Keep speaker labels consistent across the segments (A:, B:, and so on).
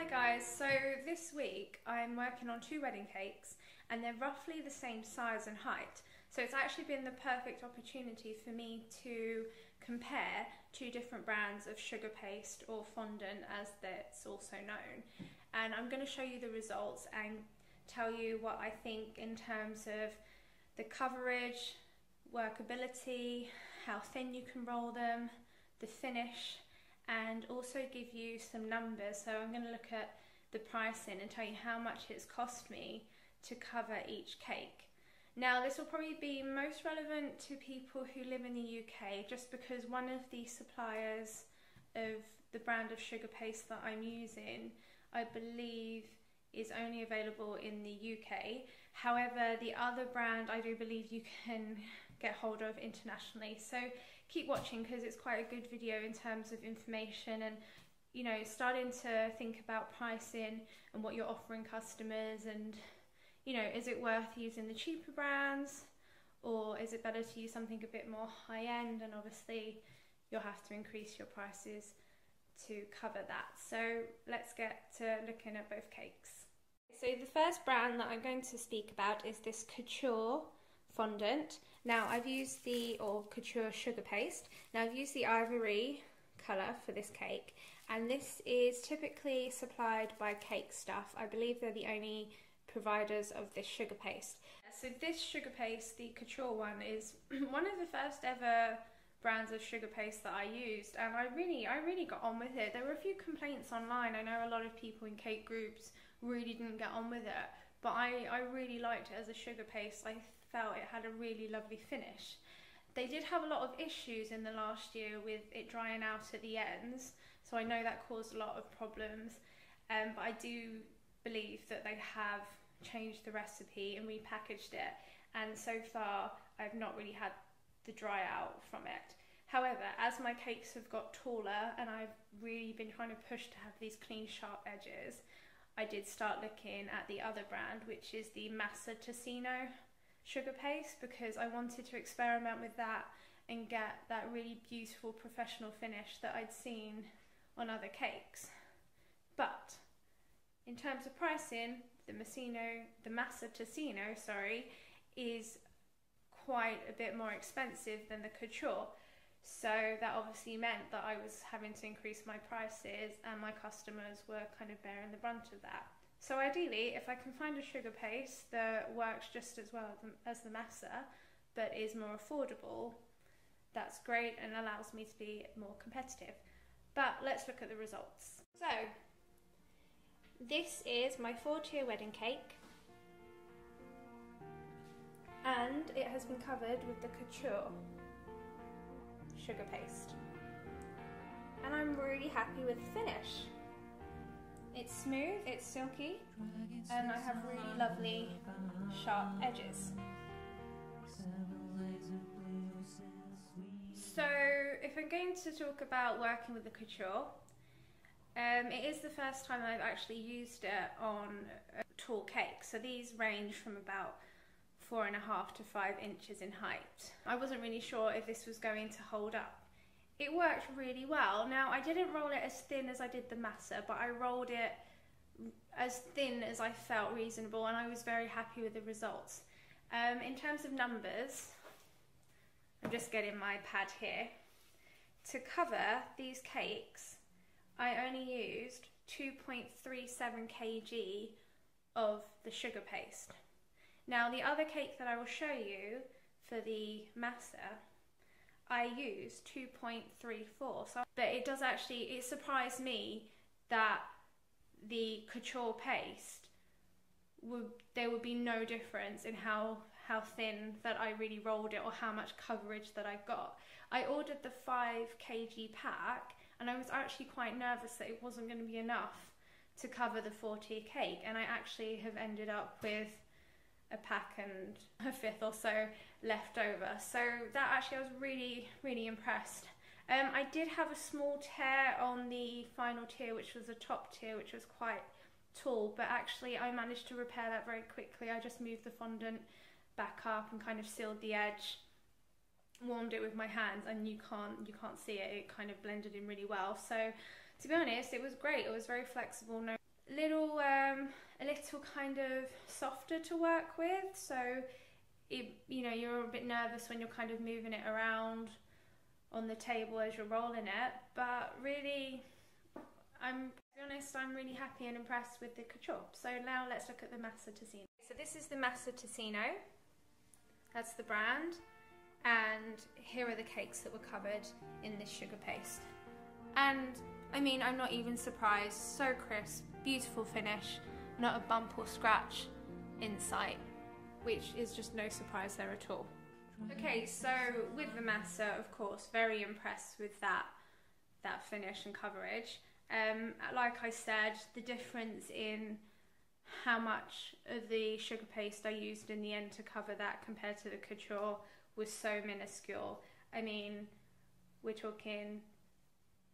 A: guys, so this week I'm working on 2 wedding cakes and they're roughly the same size and height. So it's actually been the perfect opportunity for me to compare 2 different brands of sugar paste or fondant as it's also known. And I'm going to show you the results and tell you what I think in terms of the coverage, workability, how thin you can roll them, the finish, and also give you some numbers. So I'm going to look at the pricing and tell you how much it's cost me to cover each cake. Now this will probably be most relevant to people who live in the UK, just because one of the suppliers of the brand of sugar paste that I'm using, I believe, is only available in the UK. However, the other brand I do believe you can get hold of internationally. So keep watching because it's quite a good video in terms of information and, you know, starting to think about pricing and what you're offering customers, and, you know, is it worth using the cheaper brands or is it better to use something a bit more high end? And obviously you'll have to increase your prices to cover that. So let's get to looking at both cakes. So the first brand that I'm going to speak about is this Couture Fondant. Now I've used or Couture Sugar Paste. Now I've used the ivory colour for this cake, and this is typically supplied by Cake Stuff. I believe they're the only providers of this sugar paste. So this sugar paste, the Couture one, is one of the first ever brands of sugar paste that I used, and I really got on with it. There were a few complaints online. I know a lot of people in cake groups really didn't get on with it, but I really liked it as a sugar paste. I felt it had a really lovely finish. They did have a lot of issues in the last year with it drying out at the ends, so I know that caused a lot of problems, but I do believe that they have changed the recipe and repackaged it, and so far I've not really had the dry out from it. However, as my cakes have got taller and I've really been trying to push to have these clean, sharp edges, I did start looking at the other brand, which is the Massa Ticino Sugar Paste, because I wanted to experiment with that and get that really beautiful professional finish that I'd seen on other cakes. But in terms of pricing, the Massa Ticino, is quite a bit more expensive than the Couture. So that obviously meant that I was having to increase my prices, and my customers were kind of bearing the brunt of that. So ideally, if I can find a sugar paste that works just as well as the Massa, but is more affordable, that's great and allows me to be more competitive. But let's look at the results. So this is my 4-tier wedding cake, and it has been covered with the Couture sugar paste, and I'm really happy with the finish. It's smooth, it's silky, and I have really lovely sharp edges. So if I'm going to talk about working with the Couture, it is the first time I've actually used it on a tall cake. So these range from about 4.5 to 5 inches in height. I wasn't really sure if this was going to hold up. It worked really well. Now I didn't roll it as thin as I did the Massa, but I rolled it as thin as I felt reasonable, and I was very happy with the results. In terms of numbers, I'm just getting my pad here. To cover these cakes, I only used 2.37 kg of the sugar paste. Now the other cake that I will show you for the Massa, I used 2.34. So, but it surprised me that the Couture paste there would be no difference in how thin that I really rolled it or how much coverage that I got. I ordered the 5 kg pack, and I was actually quite nervous that it wasn't going to be enough to cover the 4-tier cake, and I actually have ended up with a pack and a fifth or so left over. So that actually, I was really impressed. I did have a small tear on the final tier, which was the top tier, which was quite tall, but actually I managed to repair that very quickly. I just moved the fondant back up and kind of sealed the edge, warmed it with my hands, and you can't see it. It kind of blended in really well. So to be honest, it was great. It was very flexible. a little kind of softer to work with, so you know, you're a bit nervous when you're kind of moving it around on the table as you're rolling it, but really, to be honest, I'm really happy and impressed with the Couture. So now let's look at the Massa Ticino. So this is the Massa Ticino, that's the brand, and here are the cakes that were covered in this sugar paste. And I mean, I'm not even surprised, so crisp, beautiful finish, not a bump or scratch in sight, which is just no surprise there at all. Okay, so with the Massa, of course, very impressed with that finish and coverage. Like I said, the difference in how much of the sugar paste I used in the end to cover that compared to the Couture was so minuscule. I mean, we're talking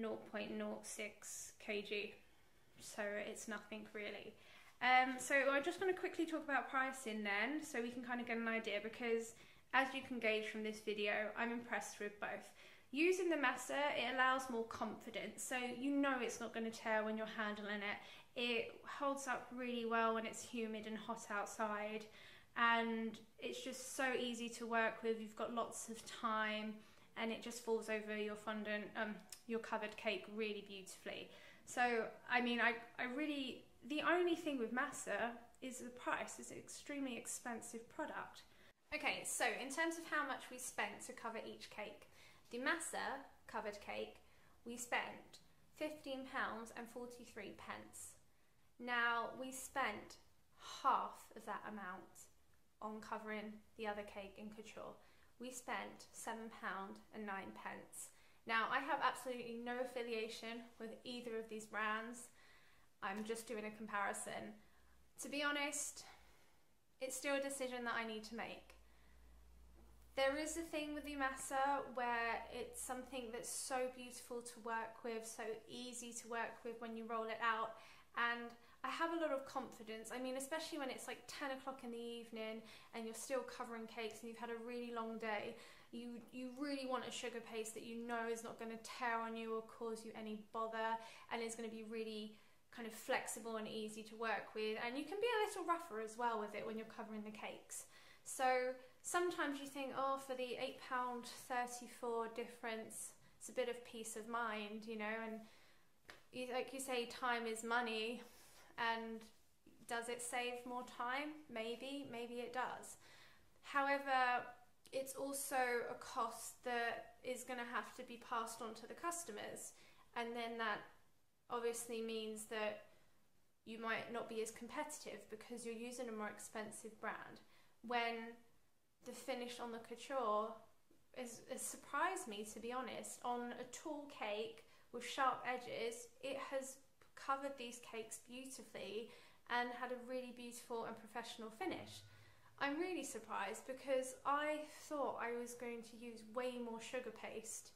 A: 0.06 kg, so it's nothing really. So I'm just going to quickly talk about pricing then, so we can kind of get an idea, because as you can gauge from this video, I'm impressed with both. Using the Massa, it allows more confidence, so you know it's not going to tear when you're handling it. It holds up really well when it's humid and hot outside, and it's just so easy to work with. You've got lots of time, and it just falls over your fondant, your covered cake really beautifully. So, I mean, I really, the only thing with Massa is the price. It's an extremely expensive product. Okay, so in terms of how much we spent to cover each cake, the Massa covered cake, we spent £15.43. Now, we spent half of that amount on covering the other cake in Couture. We spent £7.09. Now, I have absolutely no affiliation with either of these brands. I'm just doing a comparison. To be honest, it's still a decision that I need to make. There is a thing with the Massa where it's something that's so beautiful to work with, so easy to work with when you roll it out, and I have a lot of confidence. I mean, especially when it's like 10 o'clock in the evening and you're still covering cakes and you've had a really long day, you really want a sugar paste that you know is not going to tear on you or cause you any bother, and is going to be really kind of flexible and easy to work with, and you can be a little rougher as well with it when you're covering the cakes. So sometimes you think, oh, for the £8.34 difference, it's a bit of peace of mind, you know, and like you say, time is money, and does it save more time? Maybe it does. However, it's also a cost that is going to have to be passed on to the customers, and then that obviously means that you might not be as competitive because you're using a more expensive brand, when the finish on the Couture has surprised me, to be honest. On a tall cake with sharp edges, it has covered these cakes beautifully and had a really beautiful and professional finish. I'm really surprised because I thought I was going to use way more sugar paste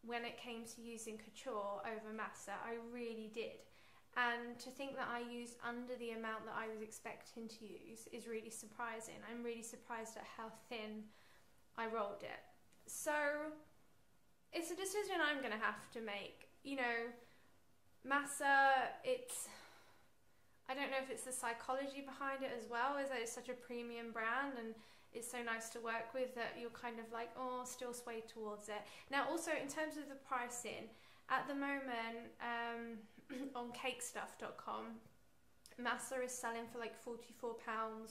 A: when it came to using Couture over Massa. I really did. And to think that I used under the amount that I was expecting to use is really surprising. I'm really surprised at how thin I rolled it. So it's a decision I'm going to have to make. You know, Massa, I don't know if it's the psychology behind it as well, is that it's such a premium brand and it's so nice to work with that you're kind of like, oh, still sway towards it. Now also in terms of the pricing, at the moment on cakestuff.com, Massa is selling for like £44.45,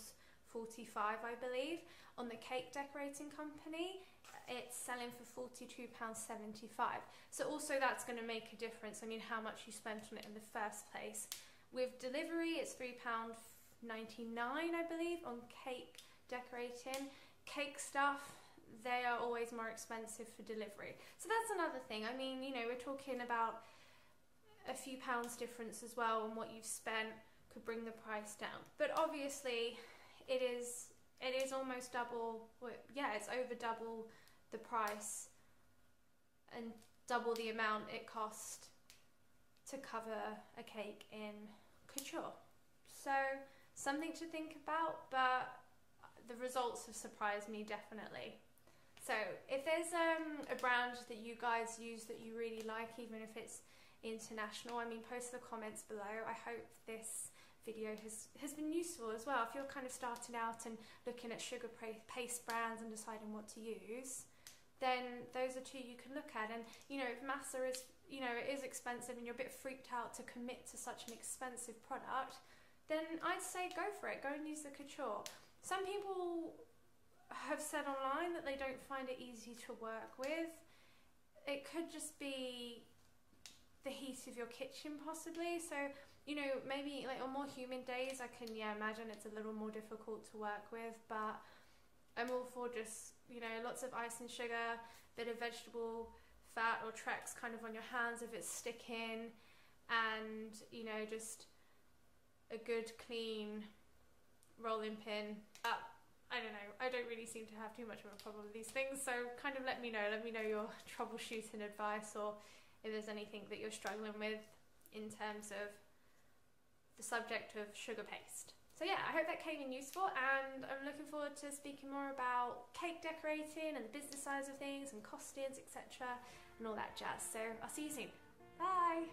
A: I believe. On the Cake Decorating Company, it's selling for £42.75. So also that's going to make a difference. I mean, how much you spent on it in the first place. With delivery, it's £3.99, I believe, on Cake Decorating. Cake Stuff, they are always more expensive for delivery. So that's another thing. I mean, you know, we're talking about a few pounds difference as well, and what you've spent could bring the price down. But obviously, it is almost double. Well, yeah, it's over double the price and double the amount it cost to cover a cake in Couture. So something to think about, but the results have surprised me definitely. So if there's a brand that you guys use that you really like, even if it's international. I mean, post the comments below. I hope this video has been useful as well. If you're kind of starting out and looking at sugar paste brands and deciding what to use, then those are two you can look at. And you know, if Massa is, you know, it is expensive and you're a bit freaked out to commit to such an expensive product, then I'd say go for it. Go and use the Couture. Some people have said online that they don't find it easy to work with. It could just be the heat of your kitchen possibly. So, you know, maybe like on more humid days I can imagine it's a little more difficult to work with, but I'm all for just, you know, lots of ice and sugar, bit of vegetable fat or Trex kind of on your hands if it's sticking, and you know, just a good clean rolling pin up. I don't know, I don't really seem to have too much of a problem with these things, so kind of let me know your troubleshooting advice, or if there's anything that you're struggling with in terms of the subject of sugar paste. So yeah, I hope that came in useful, and I'm looking forward to speaking more about cake decorating and the business sides of things and costings, etc. and all that jazz. So I'll see you soon. Bye!